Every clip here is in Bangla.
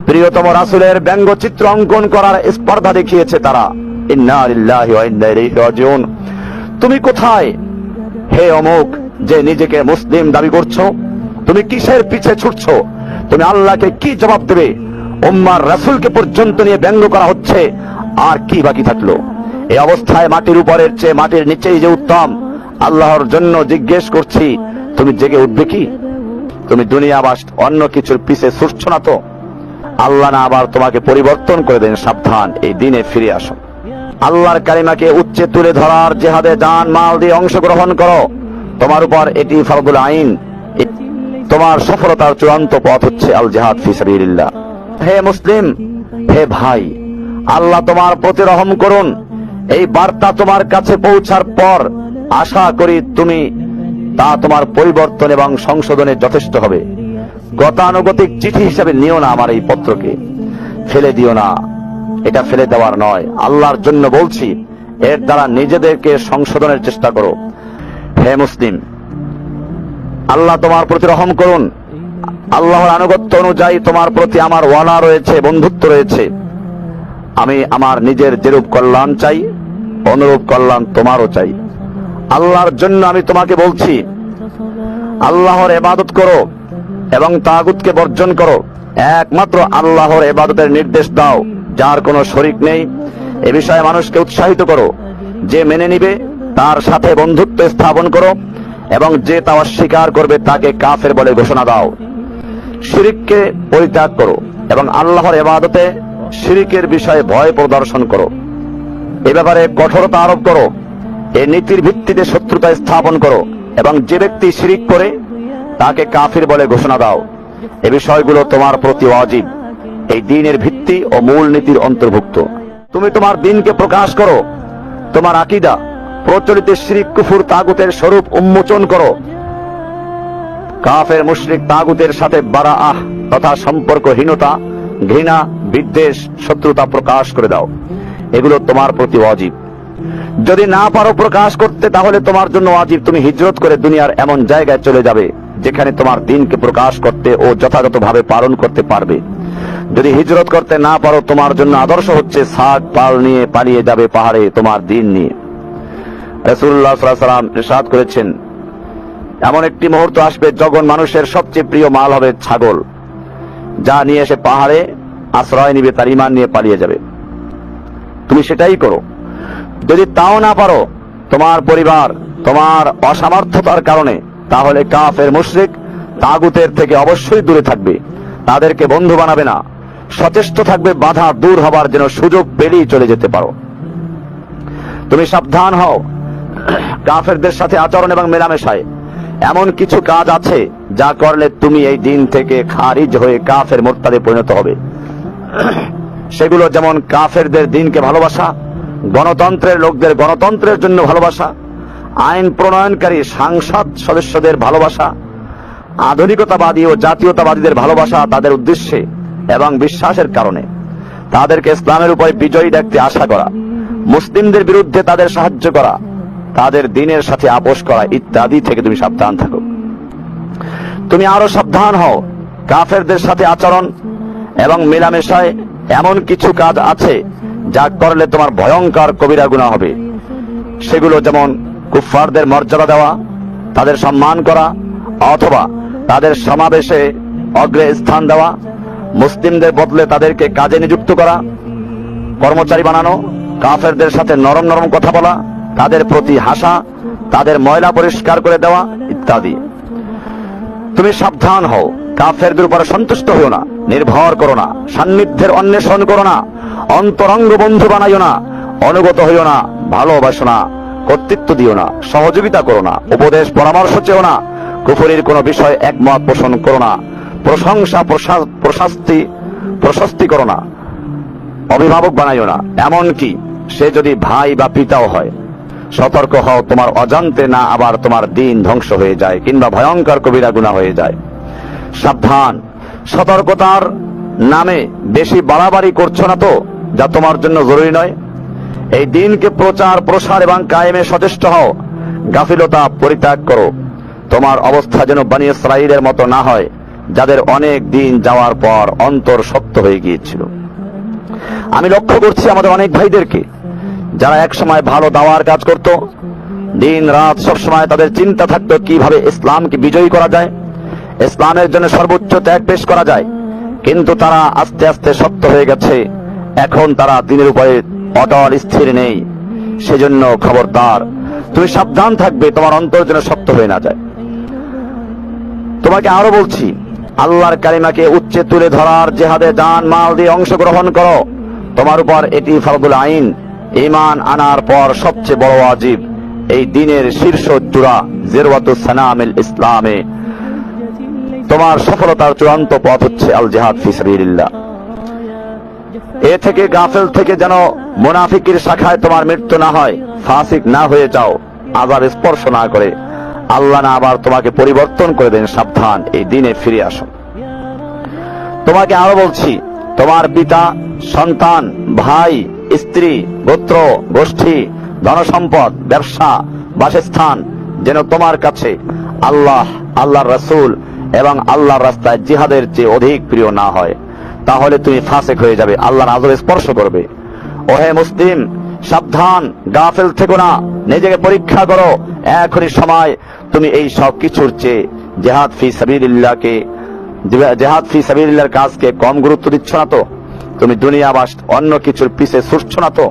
প্রিয়তম রাসূলের ব্যঙ্গচিত্র অঙ্কন করার স্পর্ধা দেখিয়েছে তারা। ইন্না লিল্লাহি ওয়া ইন্না ইলাইহি রাজিউন। তুমি কোথায় হে অমুক যে নিজেকে মুসলিম দাবি করছো? তুমি কিসের পিছে ছুটছো? তুমি আল্লাহকে কি জবাব দেবে? উম্মার রাসূলকে পর্যন্ত নিয়ে ব্যঙ্গ করা হচ্ছে, আর কি বাকি থাকলো? এই অবস্থায় মাটির উপরের চেয়ে মাটির নিচেই যে উত্তম। আল্লাহর জন্য জিজ্ঞেস করছি, তুমি জেগে উঠবে কি? তুমি দুনিয়া বা অন্য কিছুর পিছে ছুটছো না তো? আল্লাহ না আবার তোমাকে পরিবর্তন করে দেন। সাবধান, এই দিনে ফিরে আসো। আল্লাহর কালিমাকে উচ্চে তুলে ধরার জিহাদে জান মাল দিয়ে অংশগ্রহণ করো। তোমার উপর এটি ফরজুল আইন। তোমার সফলতার চূড়ান্ত পথ হচ্ছে আল জিহাদ ফি সাবিলিল্লাহ। হে মুসলিম, হে ভাই, আল্লাহ তোমার প্রতি রহম করুন। এই বার্তা তোমার কাছে পৌঁছার পর আশা করি তুমি তা তোমার পরিবর্তন এবং সংশোধনে যথেষ্ট হবে। গতানুগতিক চিঠি হিসাবে নিও না আমার এই পত্রকে, ফেলে দিও না। এটা ফেলে দেওয়ার নয়, আল্লাহর জন্য বলছি। এর দ্বারা নিজেদেরকে সংশোধনের চেষ্টা করো। হে মুসলিম, আল্লাহ তোমার প্রতি রহম করুন। আল্লাহর আনুগত্য অনুযায়ী তোমার প্রতি আমার ওয়াদা রয়েছে, বন্ধুত্ব রয়েছে। আমি আমার নিজের যেরূপ কল্যাণ চাই, অনুরূপ কল্যাণ তোমারও চাই। আল্লাহর জন্য আমি তোমাকে বলছি, আল্লাহর ইবাদত করো এবং তাগুতকে বর্জন করো। একমাত্র আল্লাহর ইবাদতের নির্দেশ দাও, যার কোনো শরীক নেই। এ বিষয়ে মানুষকে উৎসাহিত করো। যে মেনে নিবে তার সাথে বন্ধুত্ব স্থাপন করো, এবং যে তা অস্বীকার করবে তাকে কাফের বলে ঘোষণা দাও। শিরিককে পরিত্যাগ করো এবং আল্লাহর ইবাদতে শিরিকের বিষয়ে ভয় প্রদর্শন করো। এ ব্যাপারে কঠোরতা আরোপ করো। এই নীতির ভিত্তিতে শত্রুতা স্থাপন করো, এবং যে ব্যক্তি শিরিক করে তাকে কাফির বলে ঘোষণা দাও। এ বিষয়গুলো তোমার প্রতি ওয়াজিব, এই দ্বীনের ভিত্তি ও মূল নীতির অন্তর্ভুক্ত। তুমি তোমার দ্বীনকে প্রকাশ করো, তোমার আকীদা, প্রচলিত শিরিক কুফর তাগুতের স্বরূপ উন্মোচন করো। কাফের মুশরিক তাগুতের সাথে বারাআহ তথা সম্পর্কহীনতা, ঘৃণা, বিদ্বেষ, শত্রুতা প্রকাশ করে দাও। এগুলো তোমার প্রতি ওয়াজিব। যদি না পারো প্রকাশ করতে, তাহলে তোমার জন্য ওয়াজিব তুমি হিজরত করে দুনিয়ার এমন জায়গায় চলে যাবে যেখানে তোমার দ্বীনকে প্রকাশ করতে ও যথাযথভাবে পালন করতে পারবে। যদি হিজরত করতে না পারো, তোমার জন্য আদর্শ হচ্ছে ছাগ পাল নিয়ে পালিয়ে যাবে পাহাড়ে তোমার দ্বীন নিয়ে। রাসূলুল্লাহ সাল্লাল্লাহু আলাইহি ওয়াসাল্লাম ইরশাদ করেছেন, এমন একটি মুহূর্ত আসবে যখন মানুষের সবচেয়ে প্রিয় মাল হবে ছাগল, যা নিয়ে এসে পাহাড়ে আশ্রয় নিবে, তার ঈমান নিয়ে পালিয়ে যাবে। তুমি সেটাই করো। যদি তাও না পারো, তোমার পরিবার তোমার অসামর্থ্যতার কারণে, তাহলে কাফের মুশরিক তাগুতের থেকে অবশ্যই দূরে থাকবে। তাদেরকে বন্ধু বানাবে না। সচেষ্ট থাকবে বাধা দূর হবার যেন সুযোগ পেলেই চলে যেতে পারো। তুমি সাবধান হও কাফেরদের সাথে আচরণ এবং মেলামেশায়। এমন কিছু কাজ আছে যা করলে তুমি এই দিন থেকে খারিজ হয়ে কাফের মুরতাদে পরিণত হবে। সেগুলো যেমন কাফেরদের দিনকে ভালোবাসা, গণতন্ত্রের লোকদের গণতন্ত্রের জন্য ভালোবাসা, আইন প্রণয়নকারী সাংসদ সদস্যদের ভালোবাসা, আধুনিকতাবাদী ও জাতীয়তাবাদীদের ভালোবাসা তাদের উদ্দেশ্যে এবং বিশ্বাসের কারণে, তাদেরকে ইসলামের উপরে বিজয়ী দেখতে আশা করা, মুসলিমদের বিরুদ্ধে তাদের সাহায্য করা, তাদের দ্বীনের সাথে আপোষ করা ইত্যাদি থেকে তুমি সাবধান থাকো। তুমি আরো সাবধান হও কাফেরদের সাথে আচরণ এবং মেলামেশায়। এমন কিছু কাজ আছে যা করলে তোমার ভয়ঙ্কর কবিরা গুনাহ হবে। সেগুলো যেমন কুফফারদের মর্যাদা দেওয়া, তাদের সম্মান করা, অথবা তাদের সমাবেশে অগ্রে স্থান দেওয়া, মুসলিমদের বদলে তাদেরকে কাজে নিযুক্ত করা, কর্মচারী বানানো, কাফেরদের সাথে নরম নরম কথা বলা, তাদের প্রতি হাসা, তাদের ময়লা পরিষ্কার করে দেওয়া ইত্যাদি। তুমি সাবধান হও, কাফেরদের উপরে সন্তুষ্ট হও না, নির্ভর করো না, সান্নিধ্যের অন্বেষণ করো না, অন্তরঙ্গ বন্ধু বানাইও না, অনুগত হইও না, ভালোবাসো না, কর্তৃত্ব দিও না, সহযোগিতা করো না, উপদেশ পরামর্শ চেও না, কুফরির কোনো বিষয় একমত পোষণ করো না, প্রশংসা প্রশস্তি করো না, অভিভাবক বানাইও না, এমনকি সে যদি ভাই বা পিতাও হয়। সতর্ক হও তোমার অজান্তে না আবার তোমার দিন ধ্বংস হয়ে যায় কিংবা ভয়ঙ্কর কবিরা গুনাহ হয়ে যায়। সাবধান, সতর্কতার নামে বেশি বাড়াবাড়ি করছো না তো, যা তোমার জন্য জরুরি নয়। এই দিনকে প্রচার প্রসার এবং কায়েমে সচেষ্ট হও। গাফিলতা পরিত্যাগ করো। তোমার অবস্থা যেন বনী ইসরাঈলের মতো না হয়, যাদের অনেক দিন যাওয়ার পর অন্তর শক্ত হয়ে গিয়েছিল। আমি লক্ষ্য করছি আমাদের অনেক ভাইদেরকে, যারা এক সময় ভালো দাওয়ার কাজ করত, দিন রাত সবসময় তাদের চিন্তা থাকতো কিভাবে ইসলামকে বিজয়ী করা যায়, ইসলামের জন্য সর্বোচ্চ ত্যাগ পেশ করা যায়, কিন্তু তারা আস্তে আস্তে শক্ত হয়ে গেছে। এখন তারা দিনের উপরে অটল স্থির নেই। সেজন্য খবরদার, তুমি সাবধান থাকবে তোমার অন্তর যেন শক্ত হয়ে না যায়। তোমাকে আরো বলছি, আল্লাহর কালিমাকে উচ্চে তুলে ধরার জেহাদে জান মাল দিয়ে অংশগ্রহণ করো। তোমার উপর এটি ফরদুল আইন। ঈমান আনার পর সবচেয়ে বড় ওয়াজিব, এই দ্বীনের শীর্ষ চূড়া জিরওয়াতুস সানামিল ইসলামে তোমার সফলতার চূড়ান্ত পথ হচ্ছে আল জিহাদ ফি সাবিলিল্লাহ। এ থেকে গাফেল থেকে যেন মুনাফিকের শাখায় তোমার মৃত্যু না হয়, ফাসিক না হয়ে যাও, আবার স্পর্শ না করে আল্লাহ না আবার তোমাকে পরিবর্তন করে দেন। সাবধান, এই দিনে ফিরে আসো। তোমাকে আরো বলছি, তোমার পিতা, সন্তান, ভাই, স্ত্রী, গোত্র, গোষ্ঠী, ধনসম্পদ, ব্যবসা, বাসস্থান যেন তোমার কাছে আল্লাহ, আল্লাহর রাসূল এবং আল্লাহর রাস্তায় জিহাদের চেয়ে অধিক প্রিয় না হয়। তাহলে তুমি ফাসিক হয়ে যাবে, আল্লাহর আযব স্পর্শ করবে। ওহে মুসলিম, সাবধান, গাফেল থেকো না, নিজেকে পরীক্ষা করো। এখনই সময়, তুমি এই সব কিছুর চেয়ে জিহাদ ফি সাবিলিল্লাহকে, জিহাদ ফি সাবিলিল্লাহর কাজকে কম গুরুত্ব দিচ্ছ না তো? তুমি দুনিয়া বা অন্য কিছুর পিছে ছুটছ না তো?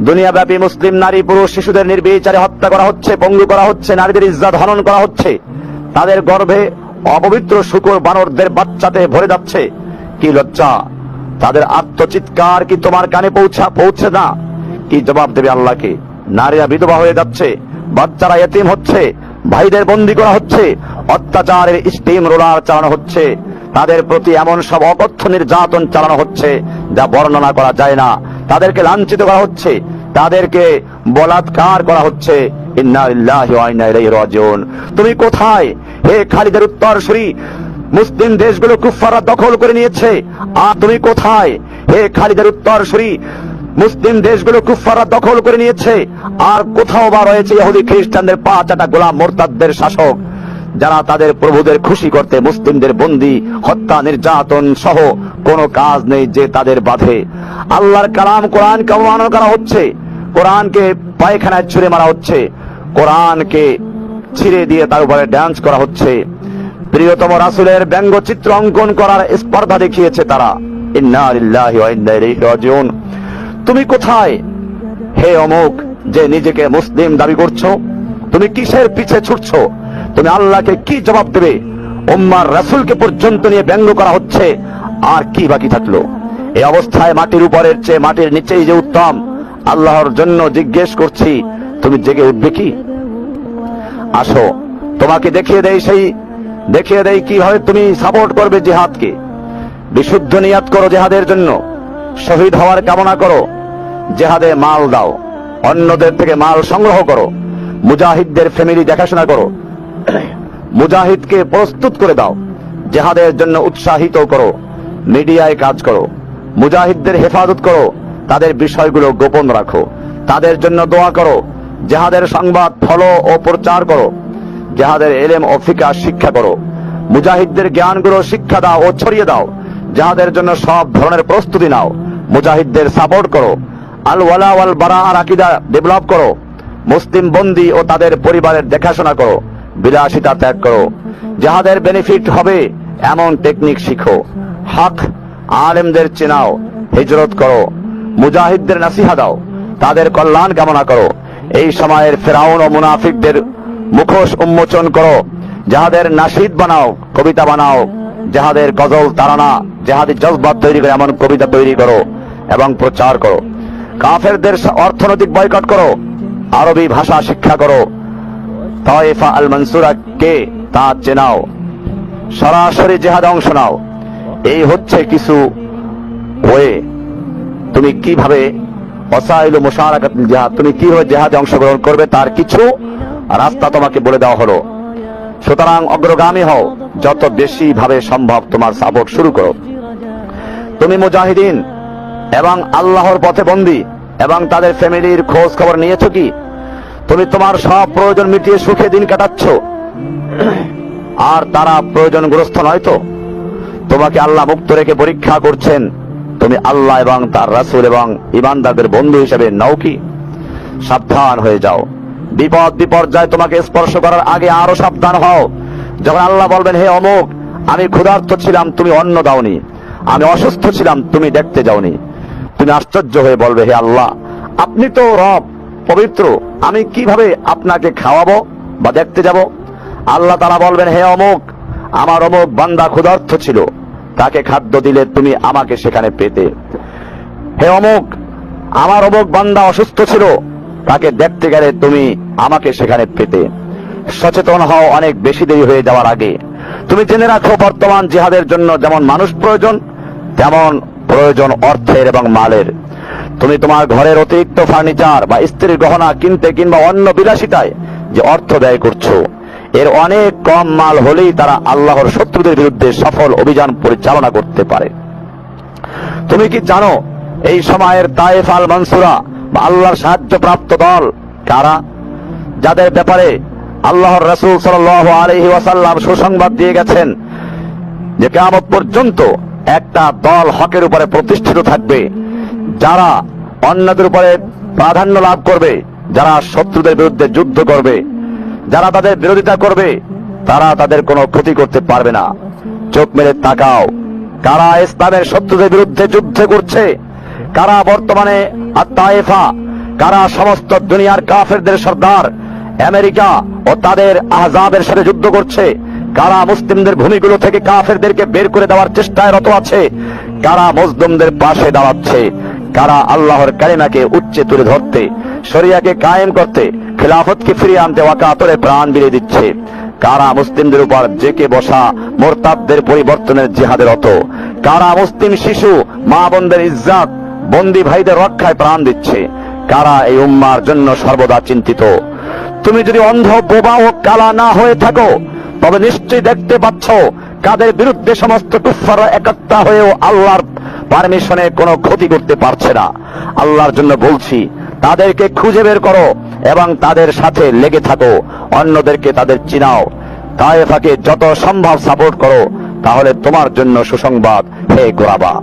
দুনিয়াব্যাপী মুসলিম নারী পুরুষ শিশুদের নির্বিচারে হত্যা করা হচ্ছে, পঙ্গু করা হচ্ছে, নারীদের ইজ্জত হনন করা হচ্ছে, তাদের গর্ভে অপবিত্র শূকর বানরদের বাচ্চাতে ভরে যাচ্ছে। কি লজ্জা! তাদের আত্মচিৎকার কি তোমার কানে পৌঁছে না? কি জবাব দেবে আল্লাহকে? নারীরা বিধবা হয়ে যাচ্ছে, বাচ্চারা এতিম হচ্ছে, ভাইদের বন্দী করা হচ্ছে, অত্যাচারের স্টিম রোলার চালানো হচ্ছে, তাদের প্রতি এমন সব অকথ্য নির্যাতন চালানো হচ্ছে যা বর্ণনা করা যায় না। তাদেরকে লাঞ্ছিত করা হচ্ছে, তাদেরকে বলাৎকার করা হচ্ছে। ইন্না লিল্লাহি ওয়া ইন্না ইলাইহি রাজিউন। তুমি কোথায় হে খালিদের উত্তরসূরি? মুসলিম দেশগুলো কুফফাররা দখল করে নিয়েছে। আর তুমি কোথায় হে খালিদের উত্তরসূরি? মুসলিম দেশগুলো কুফফাররা দখল করে নিয়েছে। আর কোথাও বা রয়েছে ইহুদি খ্রিস্টানদের পা চাটা গোলাম মুরতাদদের শাসক, যারা তাদের প্রভুদের খুশি করতে মুসলিমদের বন্দী, হত্যা, নির্যাতন সহ কোনো কাজ নেই যে তাদের বাধে। আল্লাহর কালাম কোরআনকে অবমাননা করা হচ্ছে, কোরআনকে পায়খানায় ছুঁড়ে মারা হচ্ছে, কোরআনকে ছিঁড়ে দিয়ে তার উপরে ডান্স করা হচ্ছে। প্রিয়তম রাসূলের ব্যঙ্গচিত্র অঙ্কন করার স্পর্ধা দেখিয়েছে তারা। ইন্না লিল্লাহি ওয়া ইন্না ইলাইহি রাজিউন। তুমি কোথায় হে অমুক যে নিজেকে মুসলিম দাবি করছো? তুমি কিসের পিছে ছুটছো? তুমি আল্লাহকে কি জবাব দেবে? উম্মার রাসূলকে পর্যন্ত নিয়ে ব্যঙ্গ করা হচ্ছে, আর কি বাকি থাকলো? এই অবস্থায় মাটির উপরের চেয়ে মাটির নিচেই যে উত্তম। আল্লাহর জন্য জিজ্ঞেস করছি, তুমি জেগে উঠবে কি? আসো, তোমাকে দেখিয়ে দেই কিভাবে তুমি সাপোর্ট করবে জিহাদকে। বিশুদ্ধ নিয়াত করো জিহাদের জন্য, শহীদ হওয়ার কামনা করো, জিহাদে মাল দাও, অন্যদের থেকে মাল সংগ্রহ করো, মুজাহিদদের ফ্যামিলি দেখাশোনা করো, মুজাহিদকে প্রস্তুত করে দাও, জিহাদের জন্য উৎসাহিত করো, মিডিয়ায় কাজ করো, মুজাহিদদের হেফাজত করো, তাদের বিষয়গুলো গোপন রাখো, তাদের জন্য দোয়া করো, জিহাদের সংবাদ ফলো ও প্রচার করো, জিহাদের ইলম ও ফিকহ শিক্ষা করো, মুজাহিদদের জ্ঞানগুলো শিক্ষা দাও ও ছড়িয়ে দাও, জিহাদের জন্য সব ধরনের প্রস্তুতি নাও, মুজাহিদদের সাপোর্ট করো, আল ওয়ালা ওয়াল বারাআর আকীদা ডেভেলপ করো, মুসলিম বন্দী ও তাদের পরিবারের দেখাশোনা করো, বিলাসিতা ত্যাগ করো, জিহাদের বেনিফিট হবে এমন টেকনিক শিখো, হক আলেমদের চেনাও, হিজরত করো, মুজাহিদদের নসিহা দাও, তাদের কল্যাণ কামনা করো। এই সময়ের ফেরাউন ও মুনাফিকদের মুখোশ উন্মোচন করো, জিহাদের নাশিদ বানাও, কবিতা বানাও, জিহাদের গজল, তারানা, জিহাদি জজবা তৈরি করে এমন কবিতা তৈরি করো এবং প্রচার করো। কাফেরদের অর্থনৈতিক বয়কট করো, আরবি ভাষা শিক্ষা করো, তায়েফা আল মানসুরা কে তা চেনাও, সরাসরি জিহাদে অংশ নাও। এই হচ্ছে কিছু ওয়ে। তুমি কিভাবে ওয়াসাইলু মুশারাকাতুল জিহাদ, তুমি কিভাবে জিহাদে অংশগ্রহণ করবে তার কিছু রাস্তা তোমাকে বলে দেওয়া হলো। সুতরাং অগ্রগামী হও, যত বেশি ভাবে সম্ভব তোমার সাপোর্ট শুরু করো। তুমি মুজাহিদিন এবং আল্লাহর পথে বন্দী এবং তাদের ফ্যামিলির খোঁজ খবর নিয়েছো কি? তুমি তোমার সব প্রয়োজন মিটিয়ে সুখে দিন কাটাচ্ছ? আর তারা প্রয়োজনগ্রস্ত নয় তো? তোমাকে আল্লাহ মুক্ত রেখে পরীক্ষা করছেন, তুমি আল্লাহ এবং তার রাসূল এবং ঈমানদারদের বন্ধু হিসেবে নাও কি? সাবধান হয়ে যাও, বিপদ বিপর্যয় তোমাকে স্পর্শ করার আগে আরো সাবধান হও। যখন আল্লাহ বলবেন, হে অমুক, আমি ক্ষুধার্ত ছিলাম, তুমি অন্ন দাওনি, আমি অসুস্থ ছিলাম, তুমি দেখতে যাওনি, তুমি আশ্চর্য হয়ে বলবে, হে আল্লাহ, আপনি তো রব, পবিত্র, আমি কিভাবে আপনাকে খাওয়াবো বা দেখতে যাব? আল্লাহ তাআলা বলবেন, হে অমুক, আমার অমুক বান্দা ক্ষুধার্ত ছিল, তাকে খাদ্য দিলে তুমি আমাকে সেখানে পেতে। হে অমুক, আমার অমুক বান্দা অসুস্থ ছিল, তাকে দেখতে গেলে তুমি আমাকে সেখানে পেতে। সচেতন হও অনেক বেশি দেরি হয়ে যাওয়ার আগে। তুমি জেনে রাখো, বর্তমান জিহাদের জন্য যেমন মানুষ প্রয়োজন, তেমন প্রয়োজন অর্থের এবং মালের। তুমি তোমার ঘরের অতিরিক্ত ফার্নিচার বা স্ত্রীর গহনা কিনতে কিংবা অন্য বিলাসিতায় যে অর্থ ব্যয় করছো, এর অনেক কম মাল হলেই তারা আল্লাহর শত্রুদের বিরুদ্ধে সফল অভিযান পরিচালনা করতে পারে। তুমি কি জানো এই সময়ের তায়েফ আল মানসুরা বা আল্লাহর সাহায্যপ্রাপ্ত দল কারা? যাদের ব্যাপারে আল্লাহর রাসূল সাল্লাল্লাহু আলাইহি ওয়াসাল্লাম সুসংবাদ দিয়ে গেছেন যে কিয়ামত পর্যন্ত একটা দল হকের উপরে প্রতিষ্ঠিত থাকবে, যারা অন্যদের উপরে প্রাধান্য লাভ করবে, যারা শত্রুদের বিরুদ্ধে যুদ্ধ করবে, যারা তাদের বিরোধিতা করবে, তারা তাদের কোনো ক্ষতি করতে পারবে না। চোখ মেলে তাকাও, কারা ইসলামের শত্রুদের বিরুদ্ধে যুদ্ধ করছে, কারা বর্তমানে আত-তায়েফা, কারা সমস্ত দুনিয়ার কাফেরদের সর্দার আমেরিকা ও তাদের আহজাবের সাথে যুদ্ধ করছে, কারা মুসলিমদের ভূমিগুলো থেকে কাফেরদেরকে বের করে দেওয়ার চেষ্টায় রত আছে, কারা মজলুমদের পাশে দাঁড়াচ্ছে, কারা আল্লাহর কালিমাকে উচ্চে তুলে ধরতে, শরিয়াকে কায়েম করতে, খিলাফতকে ফিরিয়ে আনতে ওয়াকাতরে প্রাণ বিলিয়ে দিচ্ছে, কারা মুসলিমদের উপর জেকে বসা মোরতাদদের পরিবর্তনের জিহাদে রত, কারা মুসলিম শিশু মা বোনদের ইজ্জত, বন্দী ভাইদের রক্ষায় প্রাণ দিচ্ছে, কারা এই উম্মার জন্য সর্বদা চিন্তিত। তুমি যদি অন্ধ, বোবা ও কালা না হয়ে থাকো, তবে নিশ্চয়ই দেখতে পাচ্ছ কাদের বিরুদ্ধে সমস্ত কুফফাররা একত্র হয়েও আল্লাহর পারমিশনে কোনো ক্ষতি করতে পারছে না। আল্লাহর জন্য বলছি, তাদেরকে খুঁজে বের করো এবং তাদের সাথে লেগে থাকো, অন্যদেরকে তাদের চিনাও। তায়েফাকে যত সম্ভব সাপোর্ট করো, তাহলে তোমার জন্য সুসংবাদ, হে গোরাবা।